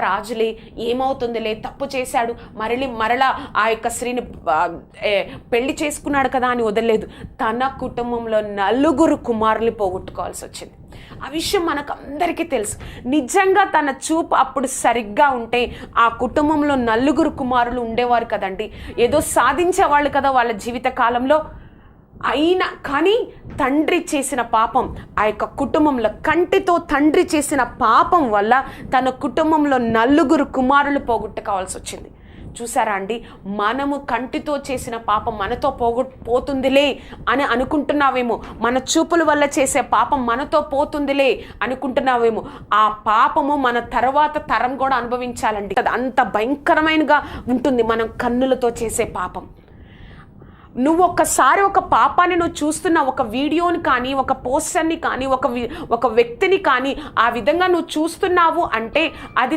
రాజులే, ఏమవుతుందిలే, తప్పు చేశాడు, మరలా ఆ యొక్క స్త్రీని పెళ్లి చేసుకున్నాడు కదా అని వదలలేదు. తన కుటుంబంలో 4 కుమారులు పోగొట్టుకోవాల్సి వచ్చింది. ఆ విషయం మనకు అందరికీ తెలుసు. నిజంగా తన చూపు అప్పుడు సరిగ్గా ఉంటే ఆ కుటుంబంలో 4 కుమారులు ఉండేవారు కదండి. ఏదో సాధించేవాళ్ళు కదా వాళ్ళ జీవిత కాలంలో. అయినా కానీ తండ్రి చేసిన పాపం, ఆ యొక్క కుటుంబంలో కంటితో తండ్రి చేసిన పాపం వల్ల తన కుటుంబంలో 4 కుమారులు పోగొట్టుకోవాల్సి వచ్చింది. చూసారా అండి, మనము కంటితో చేసిన పాపం మనతో పోతుందిలే అని అనుకుంటున్నావేమో, మన చూపుల వల్ల చేసే పాపం మనతో పోతుందిలే అనుకుంటున్నావేమో. ఆ పాపము మన తర్వాత తరం కూడా అనుభవించాలండి. అంత భయంకరమైనగా ఉంటుంది మనం కన్నులతో చేసే పాపం. నువ్వు ఒక్కసారి ఒక పాపాన్ని నువ్వు చూస్తున్న ఒక వీడియోని కానీ, ఒక పోస్టర్ని కానీ, ఒక వ్యక్తిని కానీ ఆ విధంగా నువ్వు చూస్తున్నావు అంటే అది